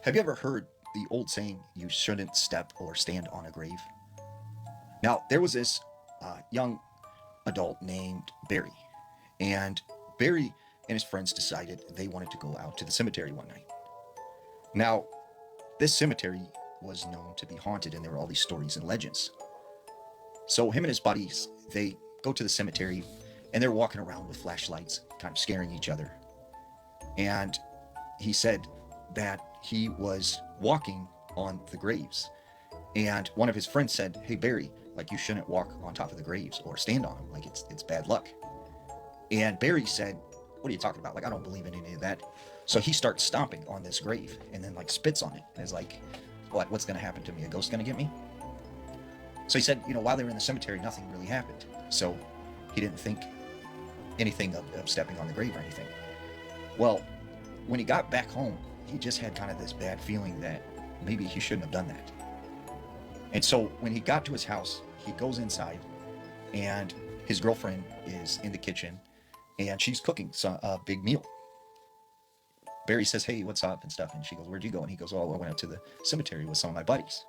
Have you ever heard the old saying, you shouldn't step or stand on a grave? Now, there was this young adult named Barry, and Barry and his friends decided they wanted to go out to the cemetery one night. Now, this cemetery was known to be haunted, and there were all these stories and legends. So, him and his buddies, they go to the cemetery, and they're walking around with flashlights, kind of scaring each other. And he said that he was walking on the graves. And one of his friends said, "Hey Barry, like you shouldn't walk on top of the graves or stand on them. Like it's bad luck." And Barry said, "What are you talking about? Like I don't believe in any of that." So he starts stomping on this grave and then like spits on it and is like, What's gonna happen to me? A ghost gonna get me?" So he said, while they were in the cemetery, nothing really happened. So he didn't think anything of stepping on the grave or anything. Well, when he got back home, he just had kind of this bad feeling that maybe he shouldn't have done that. And so when he got to his house, he goes inside, and his girlfriend is in the kitchen, and she's cooking a big meal. Barry says, "Hey, what's up?" and stuff. And she goes, "Where'd you go?" And he goes, "Oh, I went out to the cemetery with some of my buddies."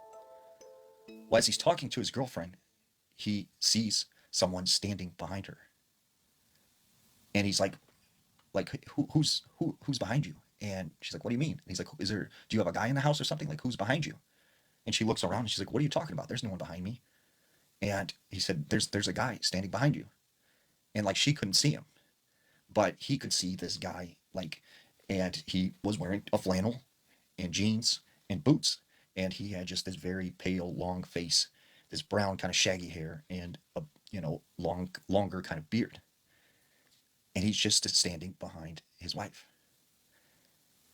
Well, as he's talking to his girlfriend, he sees someone standing behind her. And he's like who's behind you? And she's like, "What do you mean?" And he's like, do you have a guy in the house or something? Like, who's behind you? And she looks around and she's like, "What are you talking about? There's no one behind me." And he said, there's a guy standing behind you. And like she couldn't see him, but he could see this guy, like, and he was wearing a flannel and jeans and boots, and he had just this very pale, long face, this brown kind of shaggy hair, and a longer kind of beard. And he's just standing behind his wife.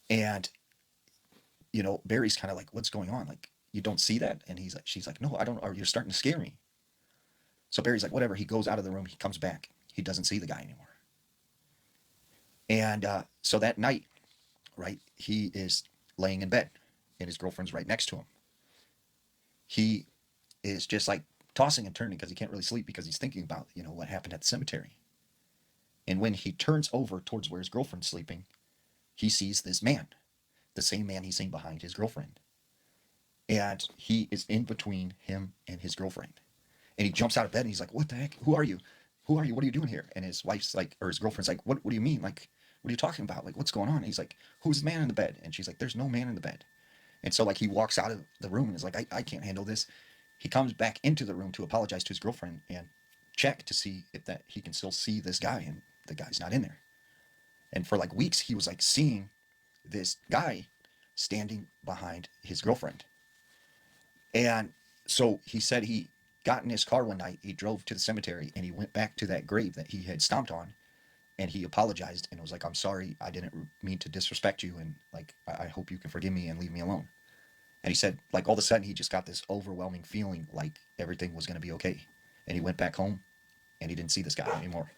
And Barry's kind of like, "What's going on? Like, you don't see that?" And she's like, "No, I don't. Or you're starting to scare me." So Barry's like, "Whatever." He goes out of the room. He comes back. He doesn't see the guy anymore. And so that night, right, he is laying in bed, and his girlfriend's right next to him. He is just like tossing and turning because he can't really sleep because he's thinking about what happened at the cemetery. And when he turns over towards where his girlfriend's sleeping, he sees this man, the same man he's seen behind his girlfriend, and he is in between him and his girlfriend. And he jumps out of bed and he's like, "What the heck? Who are you? Who are you? What are you doing here?" And his wife's like, or his girlfriend's like, "What do you mean? Like, what are you talking about? Like, what's going on?" And he's like, "Who's the man in the bed?" And she's like, "There's no man in the bed." And so like he walks out of the room and is like, I can't handle this. He comes back into the room to apologize to his girlfriend and check to see if that he can still see this guy, and the guy's not in there. And for like weeks he was like seeing this guy standing behind his girlfriend. And so he said he got in his car one night, he drove to the cemetery, and he went back to that grave that he had stomped on, and he apologized and was like, "I'm sorry, I didn't mean to disrespect you, and like I hope you can forgive me and leave me alone." And he said, like, all of a sudden he just got this overwhelming feeling like everything was going to be okay. And he went back home and he didn't see this guy anymore.